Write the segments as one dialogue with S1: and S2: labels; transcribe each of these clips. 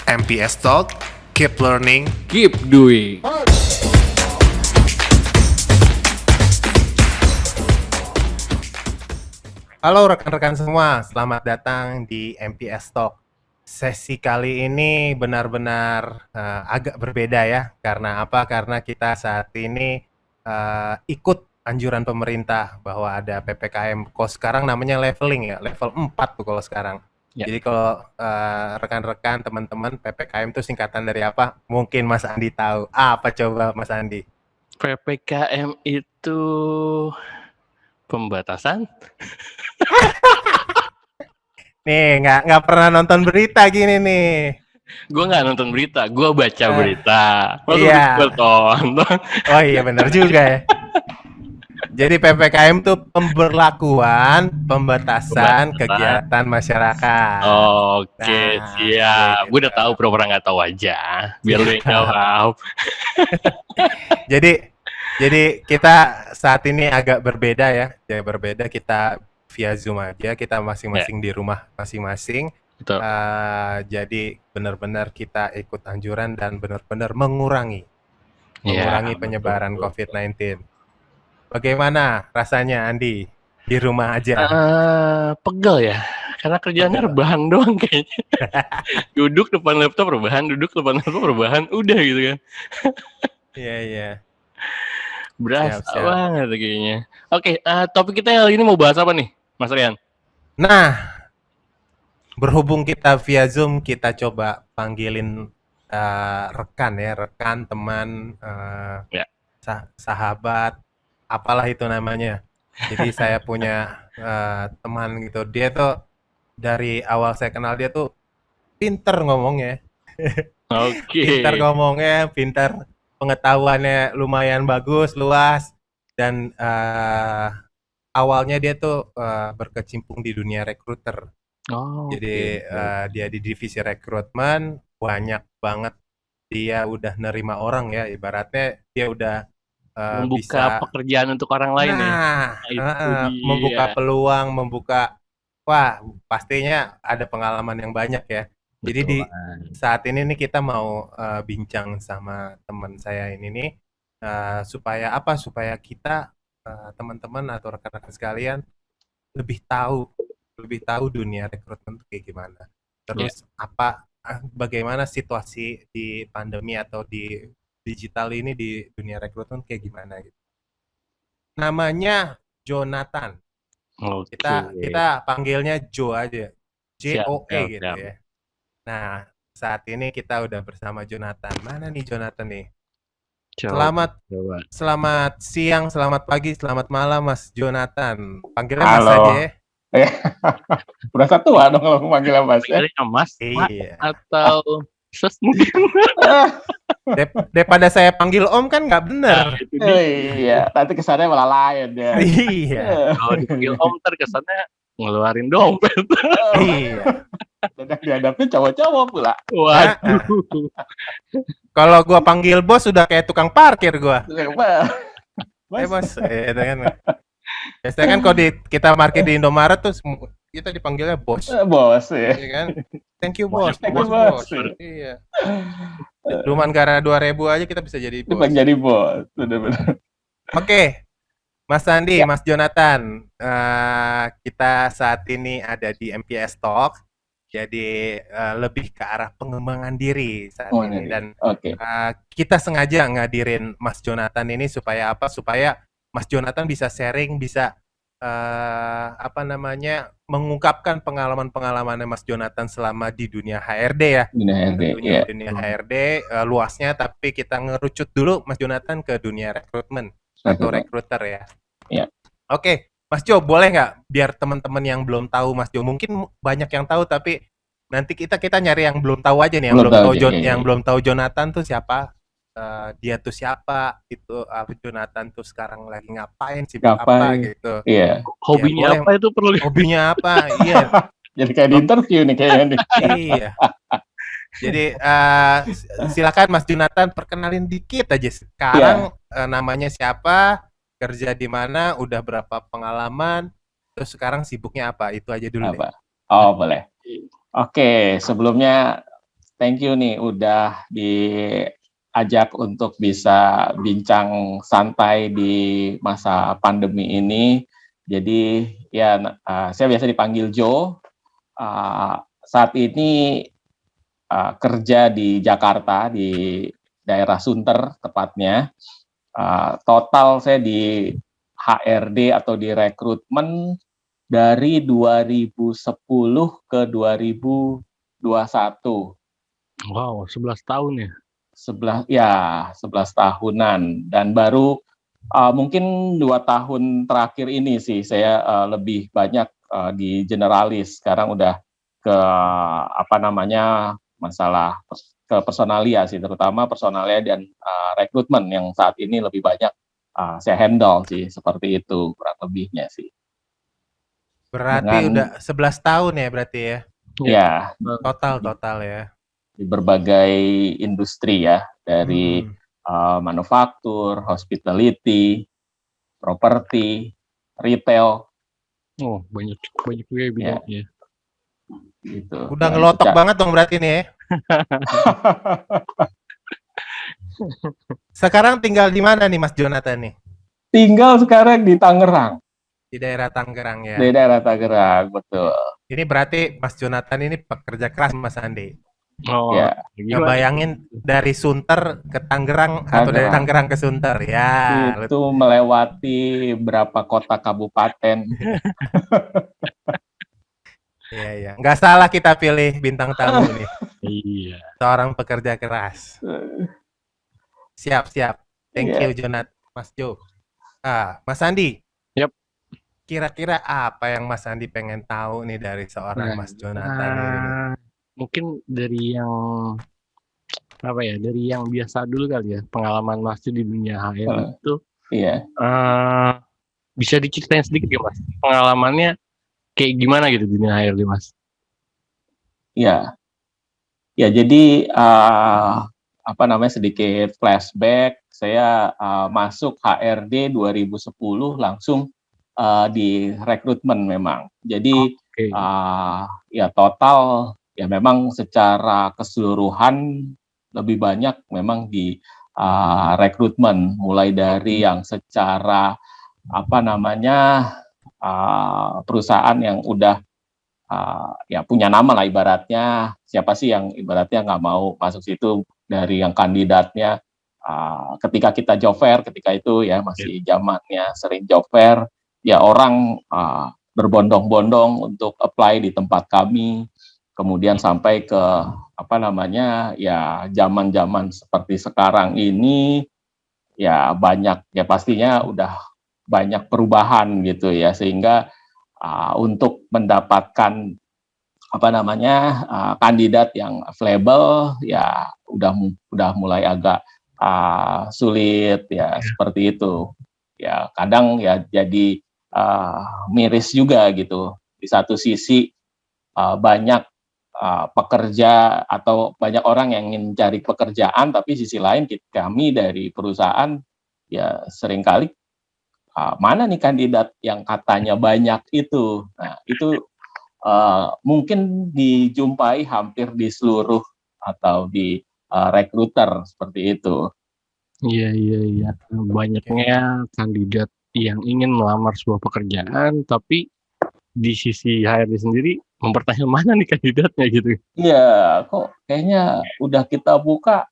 S1: MPS Talk, keep learning.
S2: Keep doing.
S1: Halo rekan-rekan semua, selamat datang di MPS Talk. Sesi kali ini benar-benar agak berbeda ya. Karena apa? Karena kita saat ini ikut anjuran pemerintah bahwa ada PPKM. Kalau sekarang namanya leveling ya, level 4 tuh kalau sekarang.
S2: Ya.
S1: Jadi kalau rekan-rekan, teman-teman, PPKM itu singkatan dari apa? Mungkin Mas Andi tahu. Apa coba Mas Andi?
S2: PPKM itu pembatasan?
S1: Nih, nggak pernah nonton berita gini nih.
S2: Gue nggak nonton berita, gue baca berita. Masa
S1: Iya.
S2: gue tonton?
S1: Oh iya benar juga ya. Jadi PPKM itu pembatasan kegiatan masyarakat.
S2: Oke,
S1: Nah,
S2: siap. Gue udah
S1: gitu.
S2: tahu, pura-pura nggak tahu aja. Biar lu yang jawab.
S1: Jadi kita saat ini agak berbeda ya. Jadi berbeda, kita via Zoom aja, kita masing-masing di rumah masing-masing.
S2: Betul.
S1: Jadi benar-benar kita ikut anjuran dan benar-benar mengurangi
S2: Ya,
S1: penyebaran
S2: betul.
S1: COVID-19. Bagaimana rasanya Andi di rumah aja?
S2: Pegel ya, karena kerjaannya
S1: Pegel.
S2: rebahan doang kayaknya. Duduk depan laptop rebahan, udah gitu kan.
S1: Iya.
S2: Berasa
S1: Siap.
S2: banget kayaknya. Oke, topik kita kali ini mau bahas apa nih, Mas Rian?
S1: Nah, berhubung kita via Zoom, kita coba panggilin rekan, teman,
S2: Ya.
S1: sahabat, apalah itu namanya. Jadi saya punya teman gitu, dia tuh dari awal saya kenal dia tuh pinter ngomongnya.
S2: Oke.
S1: Pinter pengetahuannya lumayan bagus, luas, dan awalnya dia tuh berkecimpung di dunia rekruter. Jadi dia di divisi rekrutmen, banyak banget dia udah nerima orang ya, ibaratnya dia udah
S2: Membuka
S1: bisa
S2: pekerjaan untuk orang lain ya. Itu dia.
S1: membuka peluang, wah pastinya ada pengalaman yang banyak ya. Jadi di
S2: Betulan.
S1: saat ini nih kita mau bincang sama teman saya ini nih supaya kita teman-teman atau rekan-rekan sekalian lebih tahu dunia rekrutmen itu kayak gimana. Terus bagaimana situasi di pandemi atau di digital ini di dunia rekrutmen kayak gimana gitu. Namanya Jonathan.
S2: Oke.
S1: Kita panggilnya Joe aja. JOE gitu
S2: Siap.
S1: ya. Nah, saat ini kita udah bersama Jonathan. Mana nih Jonathan nih?
S2: Coba.
S1: Selamat siang, selamat pagi, selamat malam Mas Jonathan. Panggilnya Mas
S3: Halo.
S1: aja ya.
S3: Berasa tua dong kalau manggilnya Mas.
S2: Panggilnya Mas, Pak,
S1: Iya.
S2: atau Ses mungkin.
S1: Daripada saya panggil Om kan nggak bener.
S3: Iya, nanti kesannya malah lain ya.
S1: Iya.
S2: Kalau dipanggil Om terkesannya ngeluarin dompet.
S1: Iya.
S3: Dan yang dihadapin cowok-cowok pula.
S2: Waduh.
S1: Kalau gua panggil bos udah kayak tukang parkir gua.
S3: Mas.
S1: Bos, itu kan. Biasanya kan kalau kita parkir di Indomaret tuh kita dipanggilnya bos.
S3: Bos ya.
S1: Iya kan? Thank you bos.
S3: Thank you, bos.
S1: Iya. Cuman gara 2.000 aja kita bisa jadi bos.
S3: Jadi bos, benar-benar.
S1: Oke. Mas Andi, Mas Jonathan, kita saat ini ada di MPS Talk, jadi lebih ke arah pengembangan diri saat ini. Dan kita sengaja ngadirin Mas Jonathan ini supaya apa? Supaya Mas Jonathan bisa sharing, bisa mengungkapkan pengalaman-pengalamannya Mas Jonathan selama di dunia HRD ya. Dunia HRD luasnya, tapi kita ngerucut dulu Mas Jonathan ke dunia rekrutmen atau rekruter ya.
S3: Iya.
S1: Oke, Mas Jo, boleh nggak biar teman-teman yang belum tahu Mas Jo, mungkin banyak yang tahu tapi nanti kita nyari yang belum tahu aja nih, yang belum tahu Jonathan tuh siapa, dia tuh siapa, itu Jonathan tuh sekarang lagi ngapain sih, apa gitu.
S3: Iya.
S2: Hobinya apa itu perlu?
S1: Hobinya apa? Iya.
S3: Jadi kayak di interview nih kayaknya nih.
S1: Iya. Jadi silakan Mas Jonathan perkenalin dikit aja sekarang namanya siapa, kerja di mana, udah berapa pengalaman, terus sekarang sibuknya apa, itu aja dulu deh.
S3: Oh boleh. Oke, sebelumnya thank you nih udah diajak untuk bisa bincang santai di masa pandemi ini. Jadi ya saya biasa dipanggil Joe. Saat ini kerja di Jakarta di daerah Sunter tepatnya. Total saya di HRD atau di rekrutmen dari 2010 ke 2021.
S2: Wow, 11 tahun ya.
S3: 11 tahunan, dan baru mungkin 2 tahun terakhir ini sih saya lebih banyak di generalis. Sekarang udah ke masalah ke personalia sih, terutama personalia dan rekrutmen yang saat ini lebih banyak saya handle sih, seperti itu kurang lebihnya sih.
S1: Berarti udah 11 tahun ya berarti ya?
S3: Ya,
S1: Total ya.
S3: di berbagai industri ya, dari manufaktur, hospitality, properti, retail.
S2: Oh, banyak juga ya bidangnya.
S3: Gitu.
S1: Udah ngelotok banget dong berarti nih ya. Sekarang tinggal di mana nih Mas Jonathan nih?
S3: Tinggal sekarang di Tangerang.
S1: Di daerah Tangerang ya.
S3: Di daerah Tangerang, betul.
S1: Ini berarti Mas Jonathan ini pekerja keras Mas Andi.
S2: Oh,
S3: ya.
S1: Ngebayangin dari Sunter ke Tangerang atau dari Tangerang ke Sunter ya.
S3: Itu melewati berapa kota kabupaten.
S1: Iya. Nggak salah kita pilih bintang tamu nih.
S2: Iya.
S1: Seorang pekerja keras. Siap. Thank you Jonathan, Mas Jo. Mas Andi.
S2: Yep.
S1: Kira-kira apa yang Mas Andi pengen tahu nih dari seorang Mas Jonathan ini?
S2: Mungkin dari yang dari yang biasa dulu kali ya, pengalaman Mas di dunia HR itu.
S3: Iya.
S2: Bisa diceritain sedikit ya Mas, pengalamannya kayak gimana gitu di dunia HRD Mas?
S3: Iya. Ya jadi sedikit flashback. Saya masuk HRD 2010 langsung di rekrutmen memang. Jadi ya total ya memang secara keseluruhan lebih banyak memang di rekrutmen, mulai dari yang secara perusahaan yang udah ya punya nama lah ibaratnya. Siapa sih yang ibaratnya nggak mau masuk situ dari yang kandidatnya ketika kita job fair, ketika itu ya masih zamannya sering job fair, ya orang berbondong-bondong untuk apply di tempat kami. Kemudian sampai ke ya zaman-zaman seperti sekarang ini ya banyak, ya pastinya udah banyak perubahan gitu ya, sehingga untuk mendapatkan kandidat yang available ya udah mulai agak sulit ya, seperti itu ya. Kadang ya jadi miris juga gitu. Di satu sisi banyak pekerja atau banyak orang yang ingin cari pekerjaan, tapi sisi lain kami dari perusahaan ya seringkali mana nih kandidat yang katanya banyak itu. Nah, itu mungkin dijumpai hampir di seluruh atau di rekruter seperti itu.
S2: Iya. Banyaknya kandidat yang ingin melamar sebuah pekerjaan, tapi di sisi HRD sendiri mempertanyakan mana nih kandidatnya gitu.
S3: Iya, kok kayaknya udah kita buka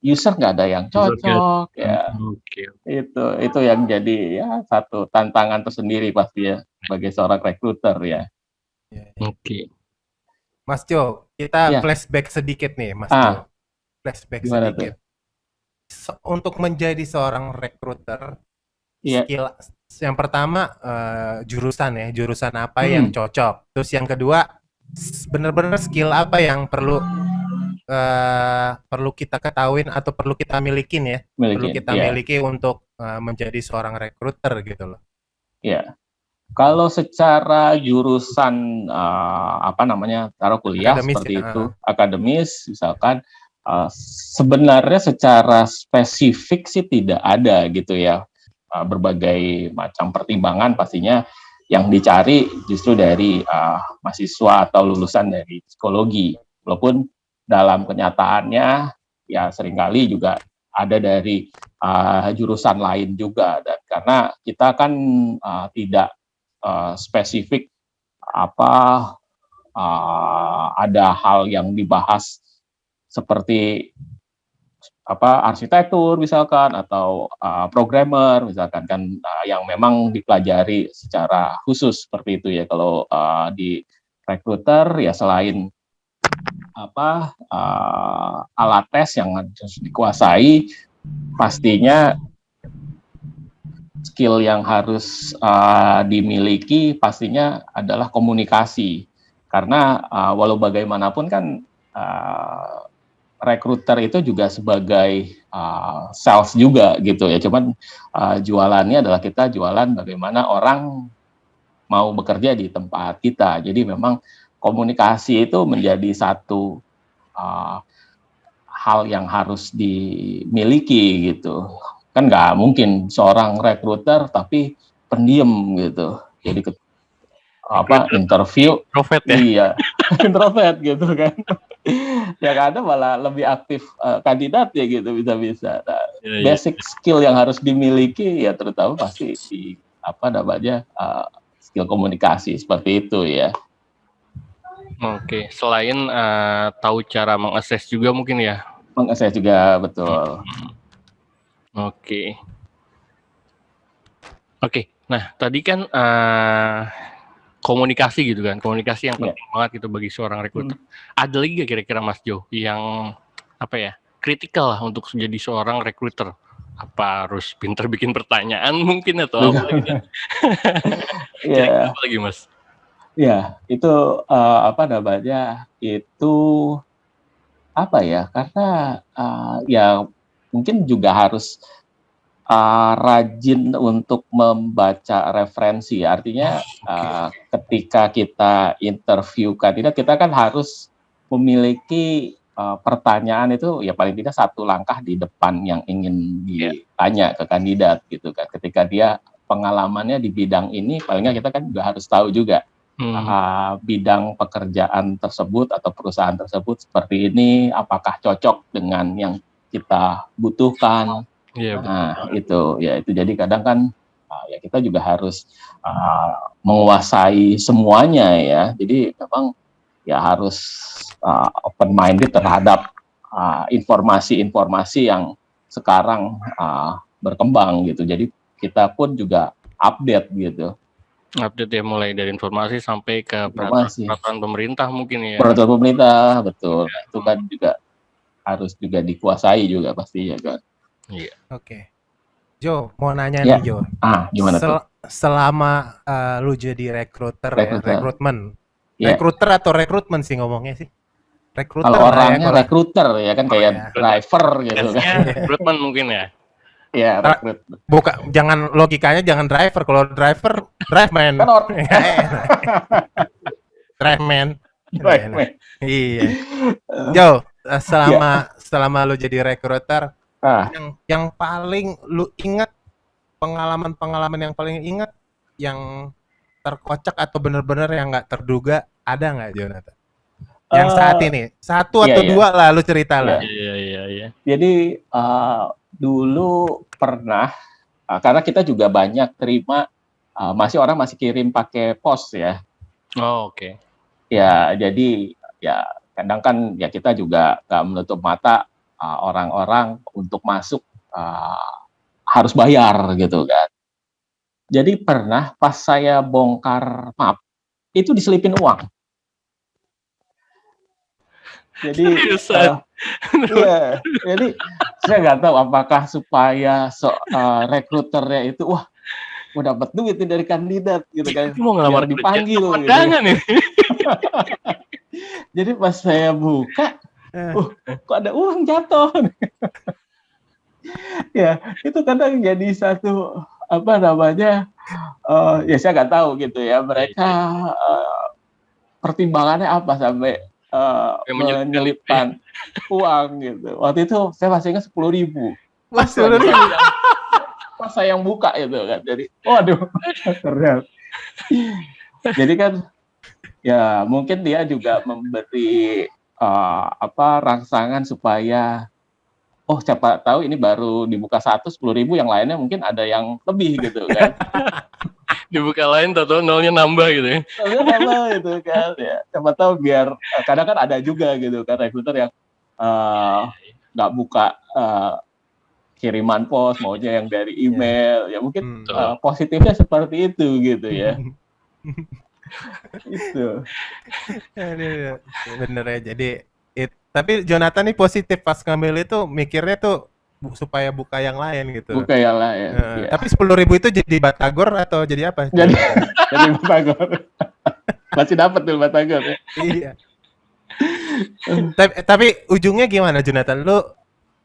S3: user nggak ada yang cocok ya. Itu yang jadi ya satu tantangan tersendiri pasti ya sebagai seorang rekruter ya.
S2: Oke.
S1: Mas Jo, kita flashback sedikit nih Mas Jo. Flashback sedikit. Untuk menjadi seorang rekruter, skill yang pertama jurusan apa yang cocok. Terus yang kedua benar-benar skill apa yang perlu kita ketahuin atau perlu kita milikin ya. Perlu kita miliki untuk menjadi seorang rekruter gitu loh.
S3: Iya. Kalau secara jurusan taruh kuliah akademis, seperti itu, akademis misalkan, sebenarnya secara spesifik sih tidak ada gitu ya. Berbagai macam pertimbangan pastinya yang dicari justru dari mahasiswa atau lulusan dari psikologi. Walaupun dalam kenyataannya ya seringkali juga ada dari jurusan lain juga, dan karena kita kan tidak spesifik apa ada hal yang dibahas seperti arsitektur misalkan atau programmer misalkan kan yang memang dipelajari secara khusus seperti itu ya. Kalau di recruiter ya selain alat tes yang harus dikuasai, pastinya skill yang harus dimiliki pastinya adalah komunikasi, karena walau bagaimanapun kan recruiter itu juga sebagai sales juga gitu ya, cuman jualannya adalah kita jualan bagaimana orang mau bekerja di tempat kita. Jadi memang komunikasi itu menjadi satu hal yang harus dimiliki gitu. Kan nggak mungkin seorang recruiter tapi pendiam gitu. Jadi interview
S2: Introvert ya.
S3: iya introvert gitu kan. Yang ada malah lebih aktif kandidat ya gitu bisa-bisa. Nah, basic skill yang harus dimiliki ya terutama pasti di skill komunikasi seperti itu ya.
S2: Oke, selain tahu cara mengakses juga mungkin ya.
S3: Mengakses juga betul.
S2: Oke. Nah tadi kan komunikasi gitu kan, komunikasi yang penting banget gitu bagi seorang rekruter. Ada lagi gak kira-kira Mas Jo yang kritikal lah untuk jadi seorang rekruter? Apa harus pintar bikin pertanyaan mungkin atau apa gitu? Apa lagi Mas?
S3: Ya itu karena ya mungkin juga harus rajin untuk membaca referensi. Artinya ketika kita interview kandidat, kita kan harus memiliki pertanyaan itu ya paling tidak satu langkah di depan yang ingin ditanya ke kandidat gitu kan. Ketika dia pengalamannya di bidang ini, palingnya kita kan juga harus tahu juga bidang pekerjaan tersebut atau perusahaan tersebut seperti ini, apakah cocok dengan yang kita butuhkan. Itu jadi kadang kan ya kita juga harus menguasai semuanya ya. Jadi memang ya harus open minded terhadap informasi-informasi yang sekarang berkembang gitu. Jadi kita pun juga update gitu.
S2: Update ya, mulai dari informasi sampai ke peraturan pemerintah mungkin ya.
S3: Peraturan pemerintah betul. Itu kan juga harus juga dikuasai juga pastinya kan.
S1: Iya. Oke. Jo, mau nanya nih Jo.
S3: Gimana tuh?
S1: Selama lu jadi rekrutmen. Rekruter atau rekrutmen sih ngomongnya sih? Rekruter.
S3: Kalau orangnya rekruter ya kan kayak driver gitu kan.
S2: Rekrutmen mungkin ya.
S3: Iya, rekrutmen.
S1: Bukan, jangan logikanya jangan driver. Kalau driver, drive man. Drive man. Iya. Jo, selama lu jadi rekruter, yang paling lu ingat, pengalaman yang paling ingat, yang terkocak atau benar-benar yang nggak terduga, ada nggak Jonathan? Yang saat ini, satu atau dua lah lu cerita lah.
S2: Iya.
S3: Jadi dulu pernah, karena kita juga banyak terima, orang masih kirim pakai pos ya.
S2: Oh, oke.
S3: Ya, jadi ya kadang kan ya kita juga nggak menutup mata orang-orang untuk masuk harus bayar gitu kan. Jadi pernah pas saya bongkar map itu diselipin uang. Jadi jadi saya nggak tahu apakah supaya rekruternya itu mau dapat duit dari kandidat gitu kan,
S2: mau ngelamar
S3: dipanggil gitu. Jadi pas saya buka, kok ada uang jatuh. Ya, itu kadang jadi satu ya saya nggak tahu gitu ya, mereka pertimbangannya apa sampai menyelipkan uang gitu. Waktu itu saya masih ingat 10.000. Pas saya yang buka itu kan, jadi waduh keren. Jadi kan ya mungkin dia juga memberi rangsangan supaya siapa tahu ini baru dibuka 10.000, yang lainnya mungkin ada yang lebih gitu kan.
S2: Dibuka lain tahu nolnya nambah gitu ya.
S3: Nolnya nambah gitu kan ya. Siapa tahu biar kadang kan ada juga gitu kan rekruter yang nggak buka kiriman pos, maunya yang dari email. Ya mungkin positifnya seperti itu gitu ya. Itu.
S1: Bener ya. Jadi tapi Jonathan nih positif pas ngambil itu mikirnya tuh supaya buka yang lain gitu.
S3: Buka yang lain.
S1: Tapi 10.000 itu jadi batagor atau jadi apa?
S3: Jadi batagor. Masih dapat tuh batagor. Ya?
S1: Iya. tapi ujungnya gimana Jonathan?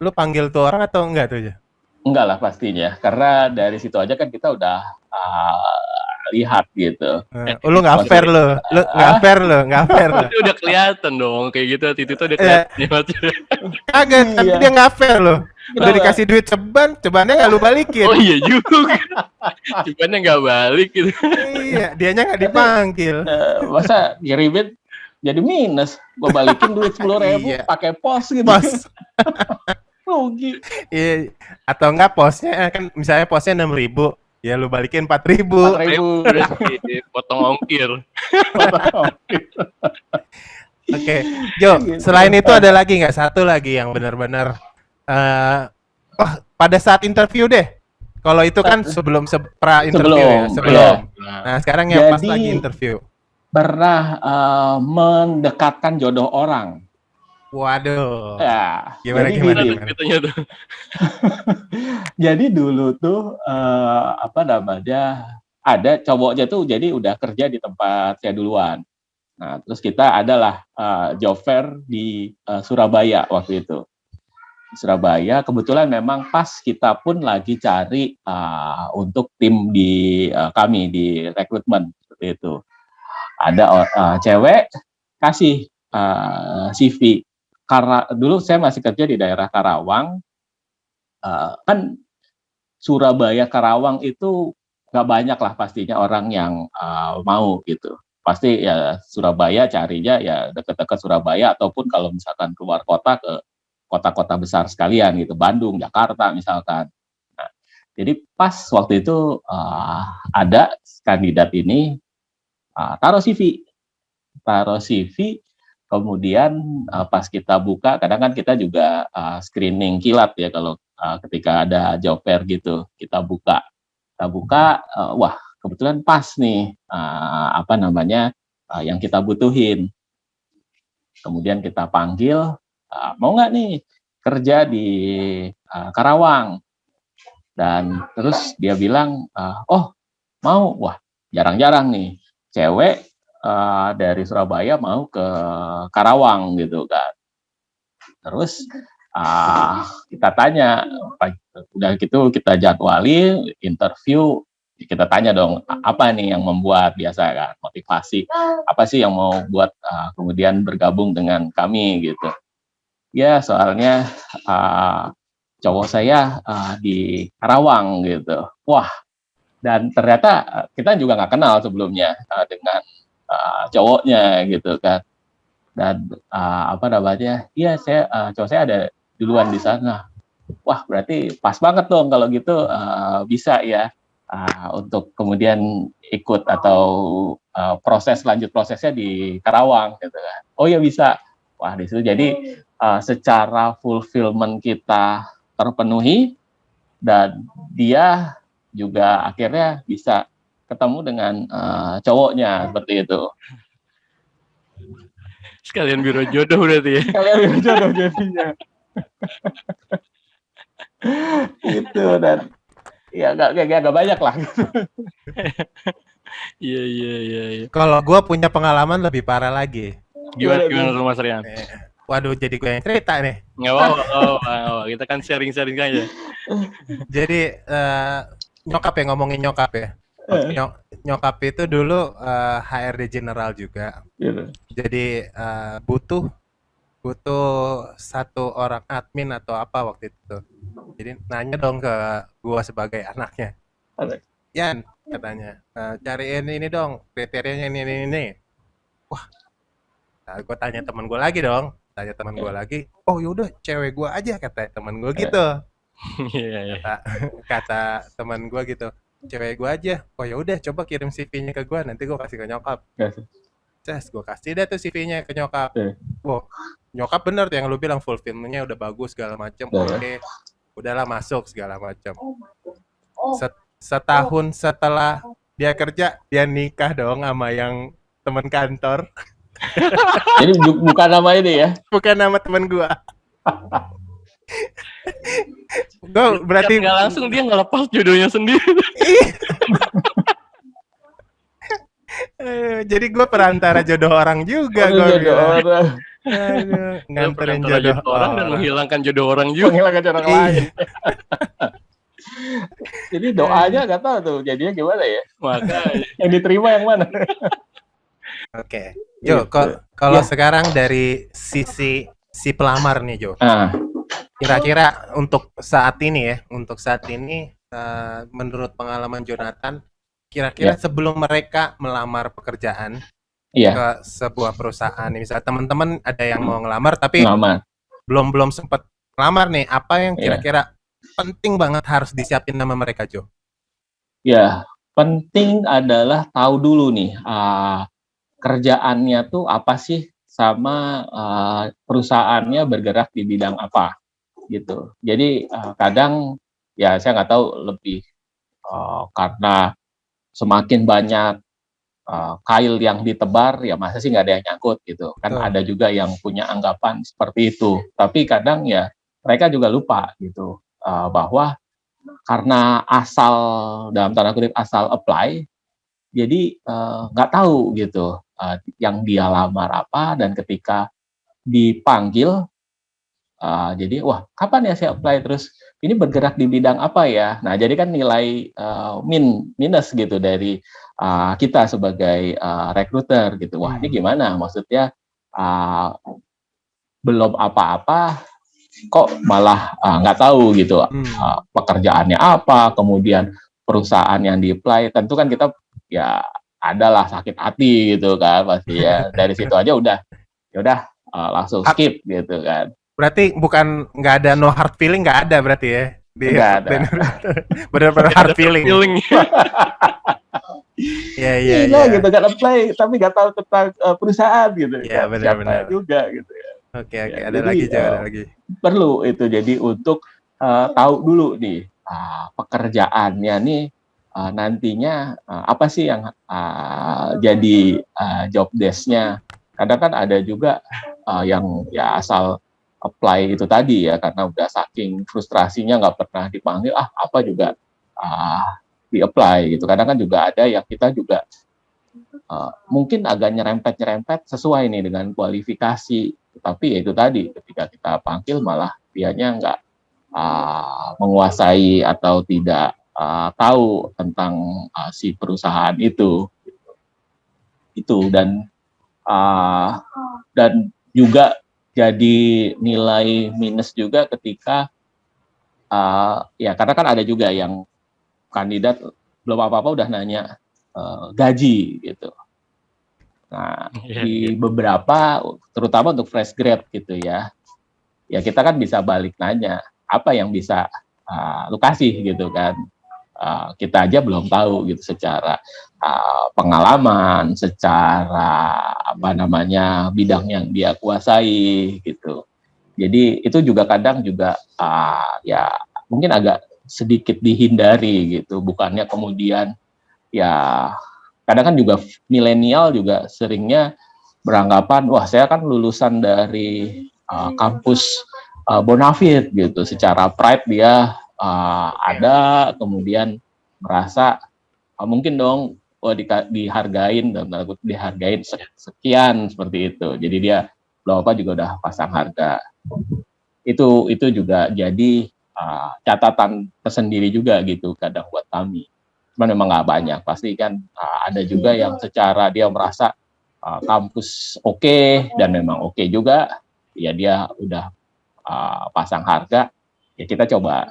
S1: Lu panggil tuh orang atau enggak tuh ya?
S3: Enggak lah pastinya, karena dari situ aja kan kita udah lihat gitu.
S1: Lu nggak fair lo, nggak fair lo.
S2: Itu udah kelihatan dong, kayak gitu itu udah kelihatan.
S1: Kagak, tapi dia nggak fair lo. Udah dikasih duit cebannya nggak lu balikin.
S2: Oh iya juga, cebannya nggak balik gitu.
S1: Iya, dianya nggak dipanggil.
S3: Masa ngirimin jadi minus, gua balikin duit 10.000 pakai pos gitu.
S1: Pos.
S3: Rugi.
S1: Iya, atau enggak posnya kan misalnya posnya 6.000. Ya lu balikin 4.000.
S2: 4.000 potong ongkir.
S1: Oke, Jo, selain itu ada lagi nggak satu lagi yang benar-benar pada saat interview deh. Kalau itu kan sebelum pra interview ya, sebelum. Nah, sekarang yang pas lagi interview.
S3: Pernah mendekatkan jodoh orang.
S1: Waduh.
S3: Ya,
S1: gimana?
S2: Tuh?
S3: Jadi dulu tuh ada cowoknya tuh jadi udah kerja di tempat saya duluan. Nah, terus kita adalah job fair di Surabaya waktu itu. Surabaya kebetulan memang pas kita pun lagi cari untuk tim di kami di rekrutmen seperti itu. Ada cewek kasih CV. Karena dulu saya masih kerja di daerah Karawang, kan Surabaya Karawang itu nggak banyak lah pastinya orang yang mau gitu. Pasti ya Surabaya carinya ya dekat-dekat Surabaya ataupun kalau misalkan keluar kota ke kota-kota besar sekalian gitu, Bandung, Jakarta misalkan. Nah, jadi pas waktu itu ada kandidat ini taruh CV. Kemudian pas kita buka, kadang kan kita juga screening kilat ya kalau ketika ada job fair gitu, kita buka, wah kebetulan pas nih yang kita butuhin. Kemudian kita panggil, mau nggak nih kerja di Karawang? Dan terus dia bilang, mau, wah jarang-jarang nih cewek dari Surabaya mau ke Karawang gitu kan. Terus kita tanya, udah gitu kita jadwalin interview, kita tanya dong apa nih yang membuat biasa kan motivasi, apa sih yang mau buat kemudian bergabung dengan kami gitu. Ya soalnya cowok saya di Karawang gitu. Wah, dan ternyata kita juga nggak kenal sebelumnya dengan cowoknya gitu kan. Dan iya cowok saya ada duluan di sana. Wah berarti pas banget dong kalau gitu bisa ya untuk kemudian ikut atau lanjut prosesnya di Karawang gitu kan. Oh ya bisa. Wah di situ jadi secara fulfillment kita terpenuhi dan dia juga akhirnya bisa ketemu dengan cowoknya seperti itu.
S2: Sekalian biro jodoh berarti ya.
S3: Sekalian biro jodoh jadinya. Gitu dan ya nggak banyak lah.
S2: Iya.
S1: Kalau gue punya pengalaman lebih parah lagi.
S2: Gimana tuh Mas Rian?
S1: Waduh, jadi gue yang cerita nih.
S2: Nggak apa-apa. Kita kan sharing-sharing aja.
S1: Jadi nyokap ya, ngomongin nyokap ya. Nyokap itu dulu HRD general juga. Jadi butuh satu orang admin atau apa waktu itu. Jadi nanya dong ke gua sebagai anaknya. Yan, katanya, cariin ini dong, kriterianya ini. Wah, gue tanya teman gue lagi dong. tanya teman gue lagi, oh yaudah cewek gue aja, kata teman gue gitu.
S2: Iya.
S1: kata kata teman gue gitu, cewek gue aja. Oh ya udah, coba kirim CV-nya ke gue, nanti gue kasih ke nyokap. Gue kasih deh tuh CV-nya ke nyokap. Wow, nyokap bener tuh yang lu bilang, full filmnya udah bagus segala macem, oke. Udahlah, masuk segala macam. Setahun setelah dia kerja, dia nikah dong sama yang teman kantor.
S3: Jadi bukan nama ini ya?
S1: Bukan nama teman gue. Gue berarti
S2: nggak langsung dia nggak lepas jodohnya sendiri.
S1: Jadi gue perantara jodoh orang juga. Gue
S3: Jodoh orang.
S2: Nganterin jodoh orang dan menghilangkan jodoh orang juga.
S3: Menghilangkan jodoh orang lain. Jadi doanya nggak tahu tuh jadinya gimana ya?
S2: Makanya.
S3: Yang diterima yang mana?
S1: Oke. Jo, kalau sekarang dari sisi si pelamar nih, Jo. Kira-kira untuk saat ini menurut pengalaman Jonathan, kira-kira sebelum mereka melamar pekerjaan ke sebuah perusahaan, misalnya teman-teman ada yang mau ngelamar tapi belum sempat ngelamar nih, apa yang kira-kira penting banget harus disiapin nama mereka, Jo?
S3: Ya, penting adalah tahu dulu nih kerjaannya tuh apa sih, sama perusahaannya bergerak di bidang apa gitu. Jadi kadang ya saya nggak tahu lebih karena semakin banyak kail yang ditebar, ya masa sih nggak ada yang nyangkut gitu kan. Ada juga yang punya anggapan seperti itu, tapi kadang ya mereka juga lupa gitu bahwa karena asal, dalam tanda kutip, asal apply, jadi nggak tahu gitu yang dia lamar apa, dan ketika dipanggil jadi wah kapan ya saya apply, terus ini bergerak di bidang apa ya. Nah jadi kan nilai minus gitu dari kita sebagai recruiter gitu. Wah ini gimana, maksudnya belum apa-apa kok malah nggak tahu gitu pekerjaannya apa, kemudian perusahaan yang di-apply. Tentu kan kita ya adalah sakit hati gitu kan pasti ya. Dari situ aja udah langsung skip gitu kan.
S1: Berarti bukan nggak ada no hard feeling, nggak ada berarti ya?
S3: Nggak ada.
S1: Benar-benar hard feeling.
S3: Iya gitu kan, apply tapi nggak tahu tentang perusahaan gitu.
S1: Iya benar-benar
S3: juga gitu ya.
S1: Oke, ada lagi.
S3: Perlu itu jadi untuk tahu dulu nih pekerjaannya nih nantinya apa sih yang jadi job desk-nya. Kadang kan ada juga yang ya asal apply itu tadi ya, karena udah saking frustrasinya nggak pernah dipanggil, apa juga di-apply gitu. Kadang kan juga ada yang kita juga mungkin agak nyerempet sesuai nih dengan kualifikasi, tapi ya itu tadi ketika kita panggil malah dianya nggak menguasai atau tidak tahu tentang si perusahaan itu dan juga jadi nilai minus juga ketika ya karena kan ada juga yang kandidat belum apa-apa udah nanya gaji gitu. Nah di beberapa, terutama untuk fresh grade gitu ya kita kan bisa balik nanya apa yang bisa lu kasih gitu kan. Kita aja belum tahu gitu secara pengalaman, secara bidang yang dia kuasai gitu. Jadi itu juga kadang juga ya mungkin agak sedikit dihindari gitu. Bukannya kemudian ya kadang kan juga milenial juga seringnya beranggapan wah saya kan lulusan dari kampus Bonafit gitu. Secara pride dia ada, kemudian merasa mungkin dong dihargain, dihargain sekian seperti itu. Jadi dia belum apa juga udah pasang harga. Itu juga jadi catatan tersendiri juga gitu kadang buat kami. Cuman memang nggak banyak. Pasti kan ada juga yang secara dia merasa kampus oke, dan memang oke juga, ya dia udah pasang harga, ya kita coba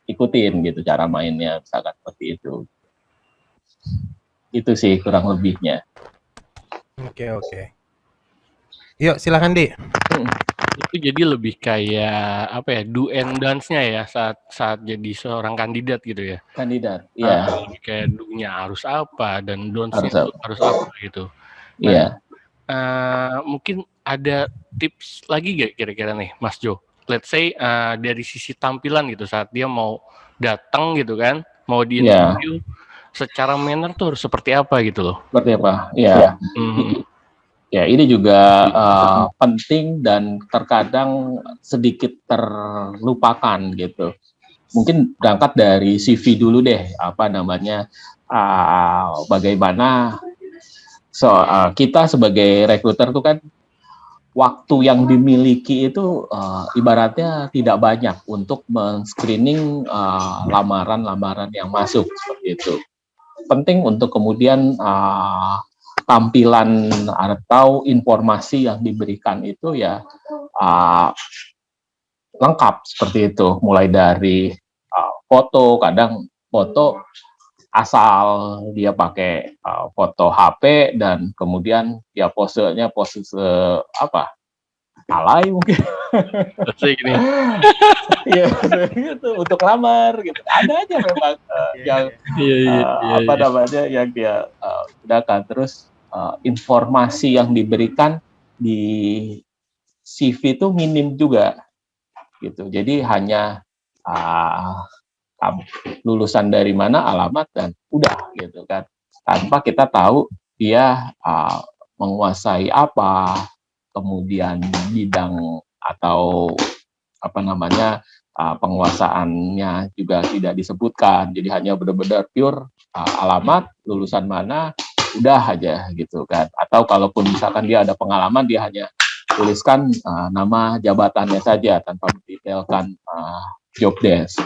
S3: ikutin gitu cara mainnya, misalkan seperti itu. Itu sih kurang lebihnya.
S1: Oke. Yuk silakan Di.
S2: itu jadi lebih kayak apa ya, do and dance-nya ya saat jadi seorang kandidat gitu ya.
S3: Kandidat, iya.
S2: Lebih kayak do-nya harus apa dan don'ts-nya
S3: Harus apa?
S2: harus apa gitu. Nah,
S3: Iya.
S2: mungkin ada tips lagi gak kira-kira nih, Mas Jo? Let's say dari sisi tampilan gitu saat dia mau datang gitu kan, mau di
S3: Iya.
S2: interview, secara manner tuh harus seperti apa gitu loh.
S3: Seperti apa? Iya. Ya, ini juga penting dan terkadang sedikit terlupakan gitu. Mungkin berangkat dari CV dulu deh, apa namanya, bagaimana kita sebagai rekruter tuh kan waktu yang dimiliki itu ibaratnya tidak banyak untuk men-screening lamaran-lamaran yang masuk seperti itu. Penting untuk kemudian tampilan atau informasi yang diberikan itu ya lengkap seperti itu, mulai dari foto, kadang foto asal dia pakai foto HP dan kemudian ya posenya pose apa, alay mungkin.
S2: Gini.
S3: Iya, gitu untuk lamar gitu. Ada aja memang yang apa namanya yang dia gunakan. Terus informasi yang diberikan di CV itu minim juga gitu. Jadi hanya lulusan dari mana, alamat, dan udah gitu kan. Tanpa kita tahu dia menguasai apa, kemudian bidang atau apa namanya penguasaannya juga tidak disebutkan. Jadi hanya benar-benar pure alamat, lulusan mana, udah aja gitu kan. Atau kalaupun misalkan dia ada pengalaman, dia hanya tuliskan nama jabatannya saja tanpa mendetailkan job desk.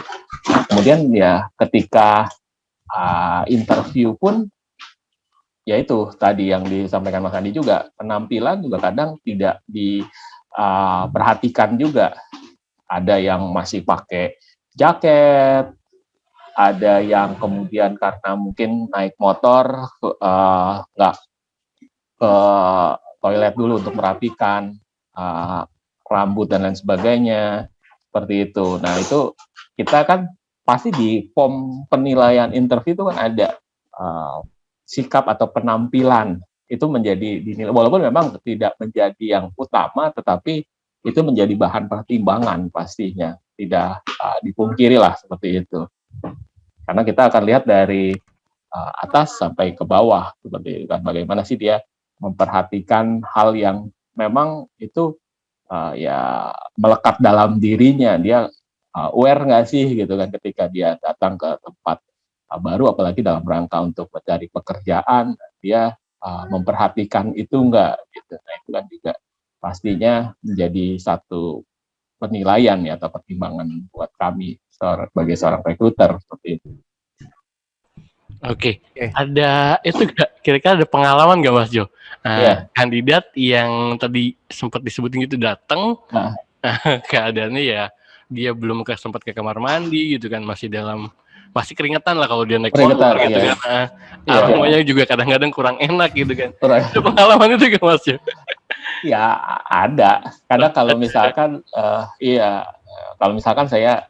S3: Kemudian ya ketika interview pun ya itu tadi yang disampaikan Mas Andi juga, penampilan juga kadang tidak diperhatikan juga. Ada yang masih pakai jaket, ada yang kemudian karena mungkin naik motor nggak ke toilet dulu untuk merapikan rambut dan lain sebagainya, seperti itu. Nah itu kita kan pasti di form penilaian interview itu kan ada sikap atau penampilan itu menjadi dinilai, walaupun memang tidak menjadi yang utama, tetapi itu menjadi bahan pertimbangan pastinya, tidak dipungkiri lah seperti itu. Karena kita akan lihat dari atas sampai ke bawah seperti itu kan, bagaimana sih dia memperhatikan hal yang memang itu ya melekat dalam dirinya, dia aware nggak sih gitu kan ketika dia datang ke tempat baru, apalagi dalam rangka untuk mencari pekerjaan, dia memperhatikan itu enggak gitu. Nah itu kan juga pastinya menjadi satu penilaian ya atau pertimbangan buat kami sebagai seorang rekruter seperti itu.
S2: Oke. Ada itu kira-kira ada pengalaman nggak Mas Jo? Kandidat yang tadi sempat disebutin itu datang, keadaannya ya dia belum sempat ke kamar mandi gitu kan, masih keringetan lah kalau dia naik motor gitu kan. Aromanya juga kadang-kadang kurang enak gitu kan. Ada pengalaman itu gak Mas Jo?
S3: Ya ada. Kadang kalau misalkan kalau misalkan saya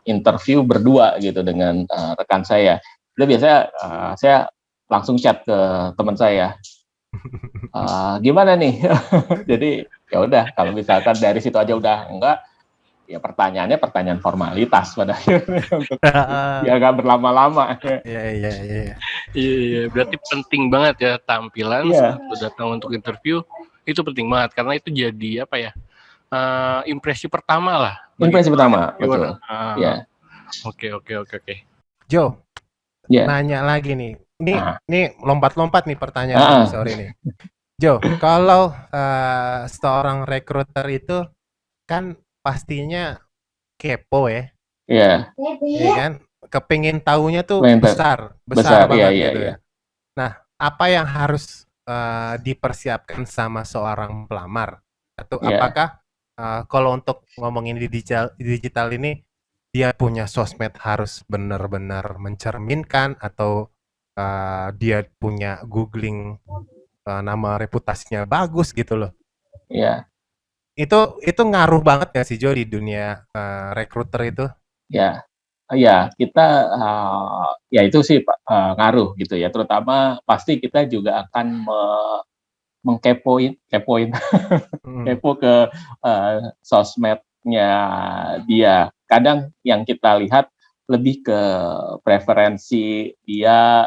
S3: interview berdua gitu dengan rekan saya, itu biasanya saya langsung chat ke teman saya. Gimana nih? Jadi ya udah, kalau misalkan dari situ aja udah enggak, ya pertanyaannya pertanyaan formalitas pada akhirnya untuk ya nggak berlama-lama.
S2: Iya. Berarti penting banget ya tampilan saat datang untuk interview, itu penting banget karena itu jadi apa ya, impresi pertama lah.
S3: Impresi pertama, betul.
S2: Oke.
S1: Jo, nanya lagi nih. Ini lompat-lompat nih pertanyaan sore ini. Jo, kalau seorang rekruter itu kan pastinya kepo ya. Iya kan? Kepingin tahunya tuh besar banget gitu ya. Nah, apa yang harus dipersiapkan sama seorang pelamar? Atau apakah kalau untuk ngomongin di digital ini, dia punya sosmed harus benar-benar mencerminkan, atau dia punya googling nama reputasinya bagus gitu loh?
S3: Iya.
S1: itu ngaruh banget nggak sih Jo di dunia recruiter itu?
S3: Ya, ya kita ya itu sih Pak, ngaruh gitu ya. Terutama pasti kita juga akan kepoin kepo ke sosmednya dia. Kadang yang kita lihat lebih ke preferensi dia,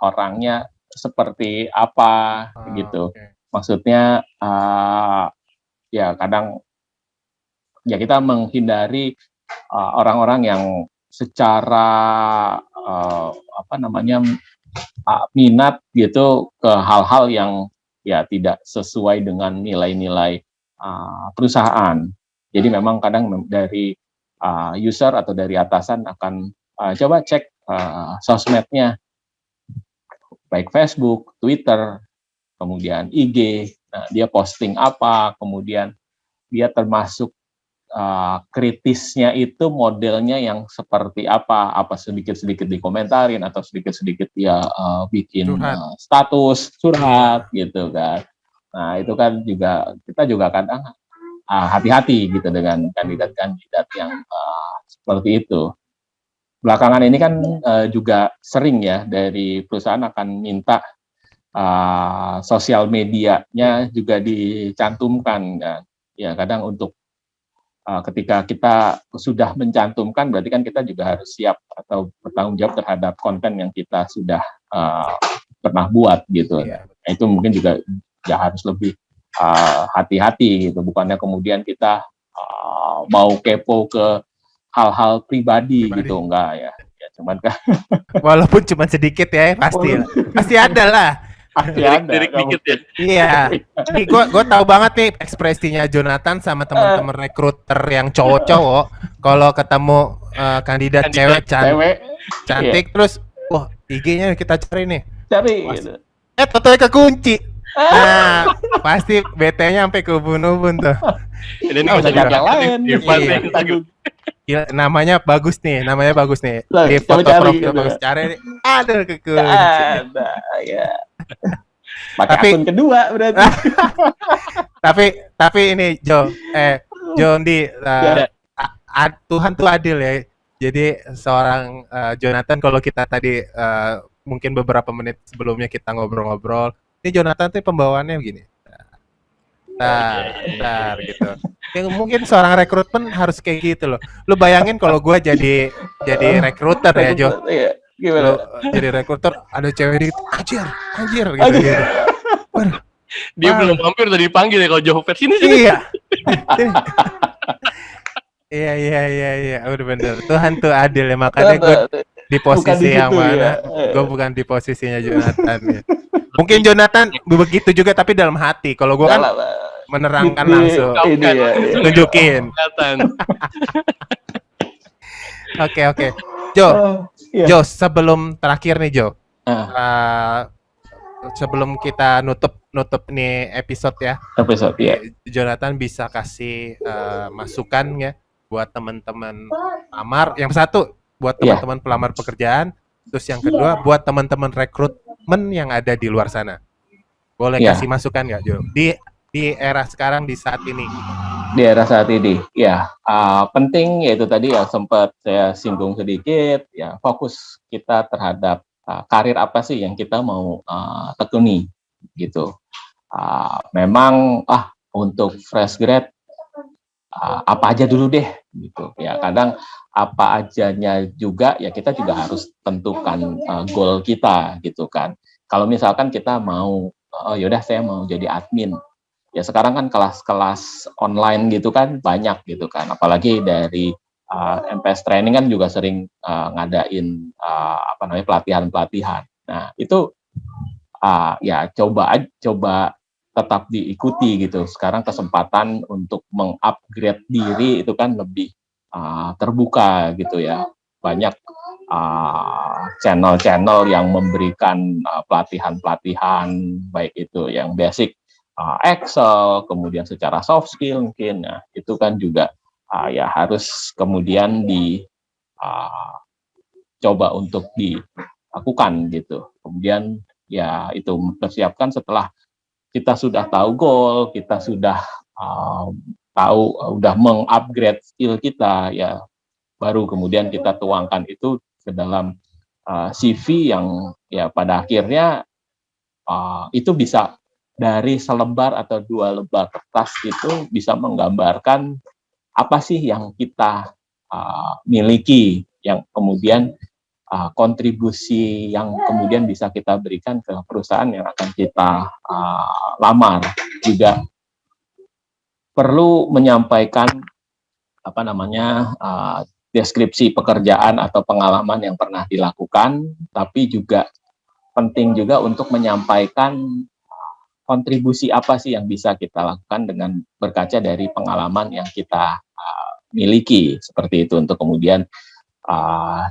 S3: orangnya seperti apa gitu.
S1: Oke.
S3: Maksudnya ya kadang ya kita menghindari orang-orang yang secara apa namanya minat gitu ke hal-hal yang ya tidak sesuai dengan nilai-nilai perusahaan. Jadi memang kadang dari user atau dari atasan akan coba cek sosmednya, baik Facebook, Twitter, kemudian IG. Nah, dia posting apa, kemudian dia termasuk kritisnya itu modelnya yang seperti apa sedikit-sedikit dikomentarin atau sedikit-sedikit dia bikin status curhat gitu kan. Nah itu kan juga kita juga kadang hati-hati gitu dengan kandidat-kandidat yang seperti itu. Belakangan ini kan juga sering ya dari perusahaan akan minta sosial medianya juga dicantumkan kan. Ya kadang untuk ketika kita sudah mencantumkan, berarti kan kita juga harus siap atau bertanggung jawab terhadap konten yang kita sudah pernah buat gitu.
S1: Iya.
S3: Nah, itu mungkin juga ya harus lebih hati-hati gitu. Bukannya kemudian kita mau kepo ke hal-hal pribadi gitu, enggak ya. Ya cuman kan
S1: walaupun cuma sedikit ya, pasti ada lah.
S2: Lirik dikit ya.
S1: Iya. Nih gue tahu banget nih ekspresinya Jonathan sama teman-teman rekruter yang cowok-cowok kalau ketemu kandidat cewek cantik terus wah IG-nya kita cari nih.
S3: Gitu.
S1: Fotonya kekunci. Nah, pasti BT-nya sampai ke ubun-ubun tuh.
S2: Ini bisa
S3: yang lain.
S1: Gila, namanya bagus nih. Di foto profil bagus cari. Aduh kekunci.
S3: Ya. Pakai akun kedua berarti.
S1: tapi ini Jondi, Tuhan tuh adil ya. Jadi seorang Jonathan, kalau kita tadi mungkin beberapa menit sebelumnya kita ngobrol-ngobrol, ini Jonathan tuh pembawaannya begini. Bentar gitu. Ya, mungkin seorang rekrutmen harus kayak gitu loh. Lu bayangin kalau gue jadi rekruter ya Jo. Gimana? Lo jadi rekruter ada cewek dikit anjir gitu.
S2: Dia belum hampir udah dipanggil ya kalau jauh versi ini sini.
S1: Iya, udah bener. Tuhan tuh adil ya, makanya gue di posisi yang mana? Gue bukan di posisinya Jonathan ya. Mungkin Jonathan begitu juga tapi dalam hati. Kalau gue kan menerangkan langsung, tunjukin. Oke. Jo, sebelum terakhir nih Jo, sebelum kita nutup nih episode ya. Jonathan bisa kasih masukan ya buat teman-teman pelamar. Yang satu buat teman-teman pelamar pekerjaan, terus yang kedua buat teman-teman rekrutmen yang ada di luar sana. Boleh kasih masukan nggak Jo? Di era sekarang, di saat ini.
S3: Di era saat ini, ya penting yaitu tadi ya sempat saya singgung sedikit, ya fokus kita terhadap karir apa sih yang kita mau tekuni gitu. Memang untuk fresh grad apa aja dulu deh gitu ya. Kadang apa ajanya juga ya kita juga harus tentukan goal kita gitu kan. Kalau misalkan kita mau yaudah saya mau jadi admin. Ya sekarang kan kelas-kelas online gitu kan banyak gitu kan, apalagi dari MPS Training kan juga sering ngadain pelatihan-pelatihan. Nah itu ya coba tetap diikuti gitu. Sekarang kesempatan untuk mengupgrade diri itu kan lebih terbuka gitu ya. Banyak channel-channel yang memberikan pelatihan-pelatihan baik itu yang basic Excel, kemudian secara soft skill mungkin, nah itu kan juga ya harus kemudian coba untuk dilakukan gitu. Kemudian ya itu mempersiapkan setelah kita sudah tahu goal, kita sudah tahu, udah mengupgrade skill kita, ya baru kemudian kita tuangkan itu ke dalam CV yang ya pada akhirnya itu bisa dari selembar atau 2 lembar kertas itu bisa menggambarkan apa sih yang kita miliki, yang kemudian kontribusi yang kemudian bisa kita berikan ke perusahaan yang akan kita lamar. Juga perlu menyampaikan deskripsi pekerjaan atau pengalaman yang pernah dilakukan, tapi juga penting juga untuk menyampaikan kontribusi apa sih yang bisa kita lakukan dengan berkaca dari pengalaman yang kita miliki, seperti itu, untuk kemudian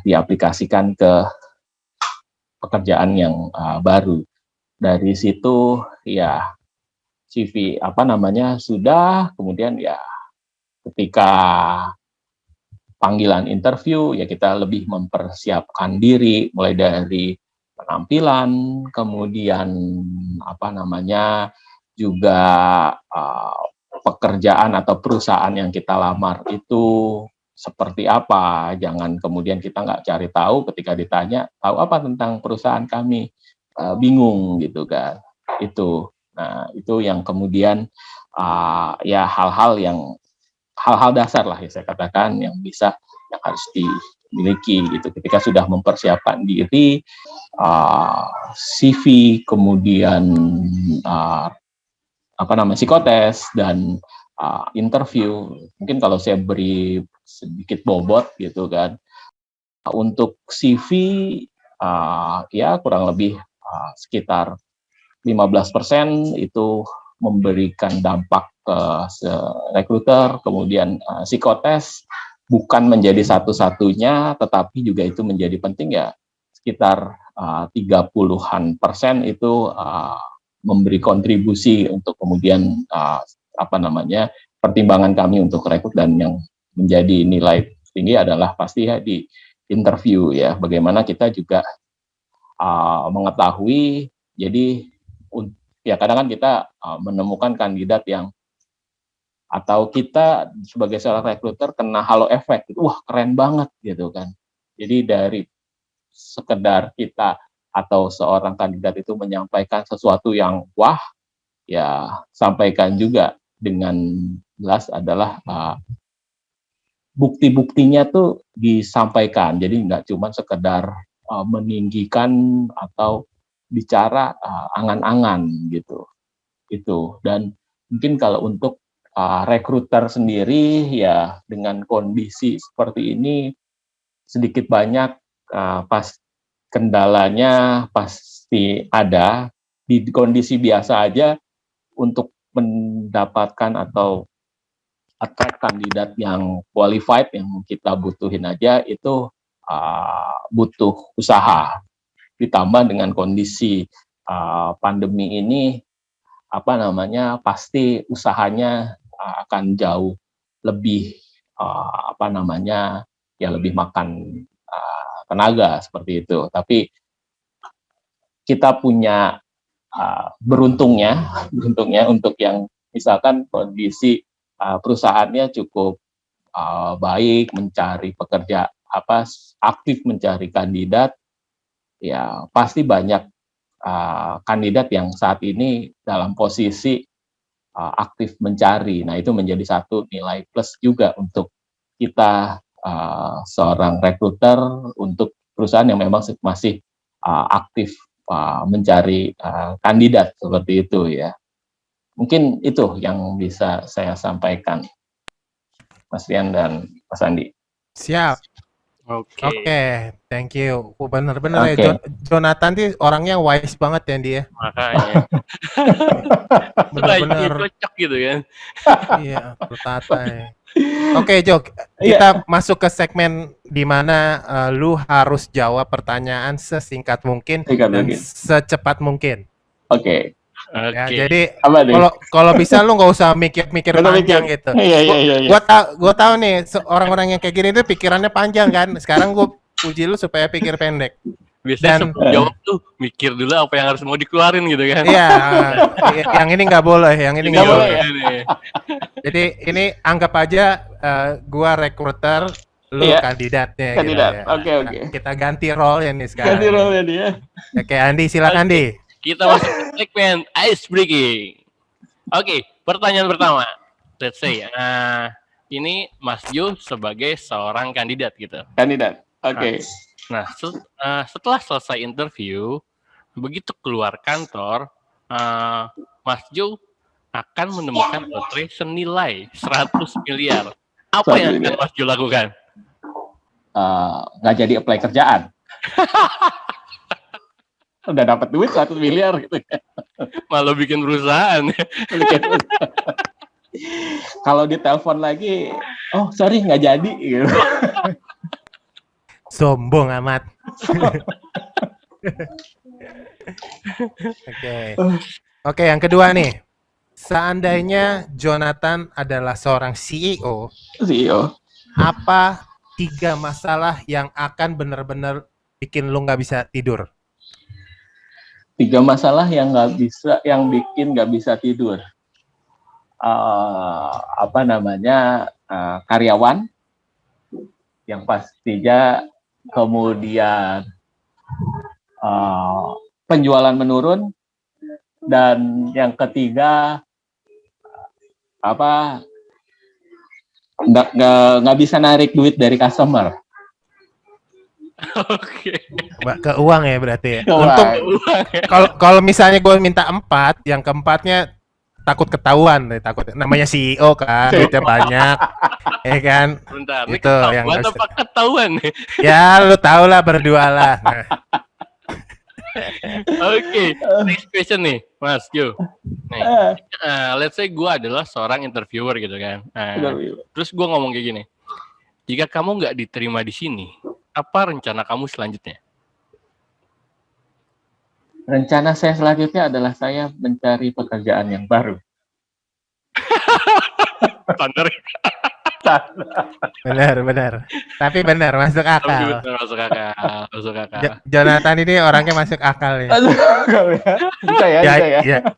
S3: diaplikasikan ke pekerjaan yang baru. Dari situ ya CV sudah, kemudian ya ketika panggilan interview ya kita lebih mempersiapkan diri, mulai dari penampilan, kemudian juga pekerjaan atau perusahaan yang kita lamar itu seperti apa. Jangan kemudian kita nggak cari tahu, ketika ditanya tahu apa tentang perusahaan kami, bingung gitu kan. Nah itu yang kemudian ya hal-hal dasar lah ya saya katakan yang harus dimiliki gitu ketika sudah mempersiapkan diri, CV, kemudian psikotes dan interview. Mungkin kalau saya beri sedikit bobot gitu kan, untuk CV ya kurang lebih sekitar 15% itu memberikan dampak ke rekruter, kemudian psikotes bukan menjadi satu-satunya, tetapi juga itu menjadi penting ya, sekitar 30-an% itu memberi kontribusi untuk kemudian pertimbangan kami untuk rekrut. Dan yang menjadi nilai tinggi adalah pasti ya di interview ya, bagaimana kita juga mengetahui. Jadi ya kadang kan kita menemukan kandidat yang, atau kita sebagai seorang rekruter kena halo efek, wah keren banget gitu kan. Jadi dari sekedar kita atau seorang kandidat itu menyampaikan sesuatu yang wah, ya sampaikan juga dengan jelas adalah bukti-buktinya tuh disampaikan. Jadi nggak cuma sekedar meninggikan atau bicara angan-angan gitu. Itu. Dan mungkin kalau untuk rekruter sendiri ya dengan kondisi seperti ini sedikit banyak kendalanya pasti ada. Di kondisi biasa aja untuk mendapatkan atau attract kandidat yang qualified yang kita butuhin aja itu butuh usaha. Ditambah dengan kondisi pandemi ini, pasti usahanya akan jauh lebih lebih makan tenaga seperti itu. Tapi kita punya beruntungnya untuk yang misalkan kondisi perusahaannya cukup baik, mencari pekerja aktif mencari kandidat, ya pasti banyak kandidat yang saat ini dalam posisi aktif mencari. Nah itu menjadi satu nilai plus juga untuk kita seorang rekruter, untuk perusahaan yang memang masih aktif mencari kandidat seperti itu ya. Mungkin itu yang bisa saya sampaikan, Mas Rian dan Mas Andi.
S1: Siap. Oke, thank you. Bener-bener
S3: Oke.
S1: ya, Jonathan sih orangnya wise banget ya dia.
S2: Makanya.
S1: Bener-bener.
S2: Cocok gitu kan.
S1: Iya, bertata ya. Oke, Jok, kita masuk ke segmen di mana lu harus jawab pertanyaan sesingkat mungkin dan secepat mungkin.
S3: Oke.
S1: Ya, jadi kalau bisa lu nggak usah mikir-mikir panjang gitu.
S3: Iya.
S1: Gua tahu nih orang-orang yang kayak gini tuh pikirannya panjang kan. Sekarang gua puji lu supaya pikir pendek.
S2: Biasanya
S1: Dan
S2: sebelum jawab tuh mikir dulu apa yang harus mau dikeluarin gitu kan.
S1: iya, yang ini nggak boleh, yang ini
S2: Ini
S1: nggak
S3: nggak
S1: boleh.
S3: boleh ya?
S2: nih.
S1: Jadi ini anggap aja gua rekruter, lu
S3: Iya.
S1: kandidatnya
S3: Kandidat.
S1: gitu ya.
S3: Oke, oke.
S1: Kita ganti role ya nih sekarang.
S3: Ganti role ya dia.
S1: Oke, Andi, silakan
S2: Oke.
S1: Andi.
S2: Kita masuk ke segmen ice breaking. Oke, pertanyaan pertama. Let's say, ini Mas Jo sebagai seorang kandidat gitu.
S3: Kandidat. Oke.
S2: Nah, setelah selesai interview, begitu keluar kantor, Mas Jo akan menemukan lotre senilai 100 miliar. Apa
S3: 100
S2: yang akan
S3: miliar.
S2: Mas Jo lakukan?
S3: Nggak jadi apply kerjaan. Udah dapat duit 100 miliar gitu.
S2: Malah bikin perusahaan.
S3: Kalau ditelepon lagi, oh sorry nggak jadi. Gitu.
S1: Sombong amat. Oke, yang kedua nih. Seandainya Jonathan adalah seorang CEO,
S3: CEO.
S1: apa 3 masalah yang akan benar-benar bikin lu nggak bisa tidur?
S3: 3 masalah yang bikin nggak bisa tidur. Apa namanya, karyawan yang pastinya, kemudian penjualan menurun, dan yang ketiga apa, nggak bisa narik duit dari customer.
S2: Oke.
S1: Ke uang ya berarti ya.
S3: Uang.
S1: Untung kalau misalnya gue minta 4, yang keempatnya takut ketahuan, takut namanya CEO kan, duitnya banyak, ya kan.
S2: Bentar, ini
S1: Itu yang
S2: ketahuan apa ketahuan nih?
S1: ya lu tau lah berdua lah. Nah,
S2: Oke, next question nih, Mas Jo. Nih, let's say gue adalah seorang interviewer gitu kan. Terus gue ngomong kayak gini, jika kamu nggak diterima di sini, apa rencana kamu selanjutnya?
S3: Rencana saya selanjutnya adalah saya mencari pekerjaan yang baru.
S2: Standar.
S1: benar. Tapi benar, masuk akal.
S2: Masuk akal.
S1: Jonathan ini orangnya masuk akal ya.
S3: Bisa ya.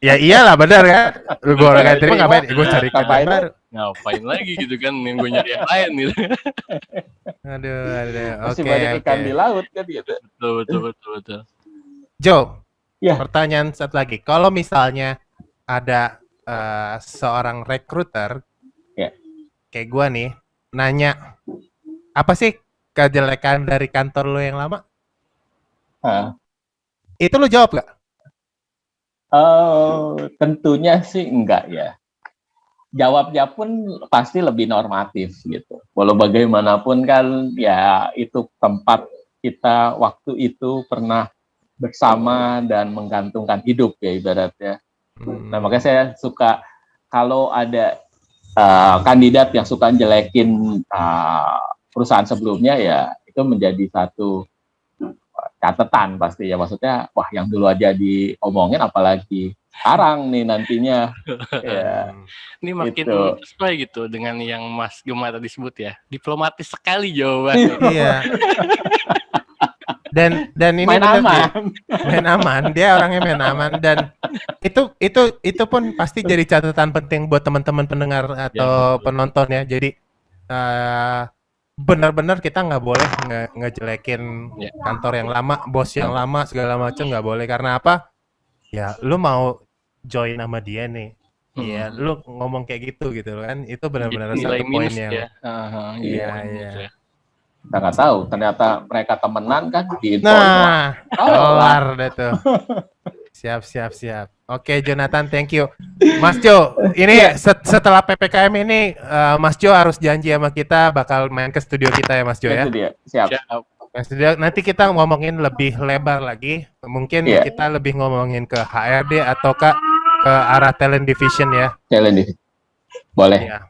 S1: Ya iyalah benar kan. Gue orang terima ngapain? Gue cari kerja baru.
S2: Ngapain lagi gitu kan? Yang gue nyari yang lain gitu.
S1: Aduh.
S3: Masih banyak ikan di laut kan gitu.
S2: Betul.
S1: Jo,
S3: ya.
S1: Pertanyaan satu lagi. Kalau misalnya ada seorang rekruter, kayak gue nih, nanya, apa sih kejelekan dari kantor lo yang lama? Itu lo jawab gak?
S3: Tentunya sih enggak ya. Jawabnya pun pasti lebih normatif gitu. Walau bagaimanapun kan ya itu tempat kita waktu itu pernah bersama dan menggantungkan hidup ya ibaratnya. Nah makanya saya suka kalau ada kandidat yang suka jelekin perusahaan sebelumnya ya itu menjadi satu catatan pasti ya, maksudnya wah yang dulu aja diomongin apalagi sekarang nih nantinya. Ya,
S2: ini makin
S3: gitu.
S2: sesuai gitu dengan yang Mas Gema tadi sebut ya, diplomatis sekali jawabannya.
S1: Iya. Dan ini
S3: main
S1: aman, dia orangnya main aman, dan itu pun pasti jadi catatan penting buat teman-teman pendengar atau penonton ya. Jadi benar-benar kita nggak boleh ngejelekin kantor yang lama, bos yang lama segala macam, nggak boleh. Karena apa? Ya lu mau join sama dia nih, ya lu ngomong kayak gitu kan, itu benar-benar satu poin yang iya.
S3: Kita nggak tahu, ternyata mereka temenan kan di
S1: kelar deh tuh. Siap. Oke, Jonathan, thank you. Mas Jo, ini setelah PPKM ini Mas Jo harus janji sama kita bakal main ke studio kita ya Mas Jo ya.
S3: Siap.
S1: Studio, nanti kita ngomongin lebih lebar lagi. Mungkin kita lebih ngomongin ke HRD atau ke arah talent division ya.
S3: Talent division. Boleh.
S1: Ya.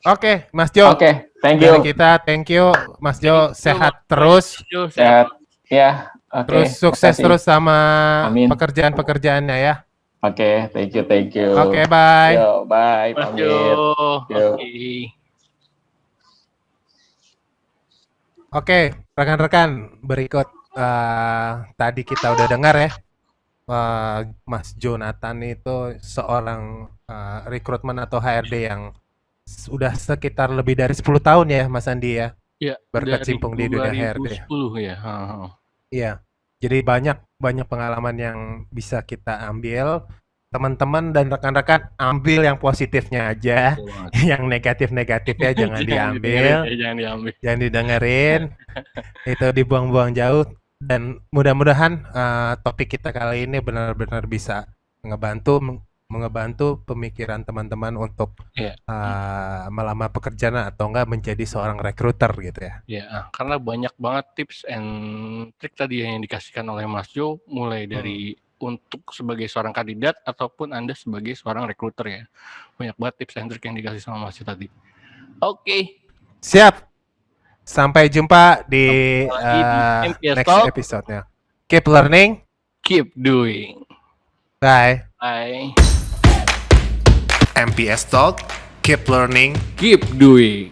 S1: Oke, Mas Jo.
S3: Oke, thank you.
S1: Dari kita, thank you, Mas Jo. Sehat terus.
S3: Sehat. Ya.
S1: Terus sukses terus sama pekerjaan-pekerjaannya ya.
S3: Oke, thank you.
S1: Oke, bye.
S3: Yo, bye. Pamit.
S1: Oke, rekan-rekan, berikut tadi kita udah dengar ya, Mas Jonathan itu seorang rekrutmen atau HRD yang udah sekitar lebih dari 10 tahun ya, Mas Andi ya,
S2: Ya, dari
S1: berkecimpung di dunia HRD.
S2: 2010 ya.
S1: Iya, jadi banyak pengalaman yang bisa kita ambil. Teman-teman dan rekan-rekan ambil yang positifnya aja,
S2: Betul banget.
S1: yang negatif-negatifnya jangan
S2: Jangan didengerin
S1: diambil,
S2: ya, jangan diambil.
S1: jangan didengerin, itu dibuang-buang jauh. Dan mudah-mudahan topik kita kali ini benar-benar bisa mengebantu pemikiran teman-teman untuk
S2: Iya.
S1: melamar pekerjaan atau enggak menjadi seorang rekruter gitu ya.
S2: Ya, karena banyak banget tips and trik tadi yang dikasihkan oleh Mas Jo, mulai dari untuk sebagai seorang kandidat ataupun Anda sebagai seorang rekruter ya. Banyak banget tips and trik yang dikasih sama Mas Jo tadi. Oke.
S1: Siap. Sampai jumpa di
S2: Lagi di MPS
S1: next
S2: Talk.
S1: episode-nya. Keep learning.
S2: Keep doing.
S1: Bye.
S2: Bye.
S1: MPS Talk. Keep learning.
S2: Keep doing.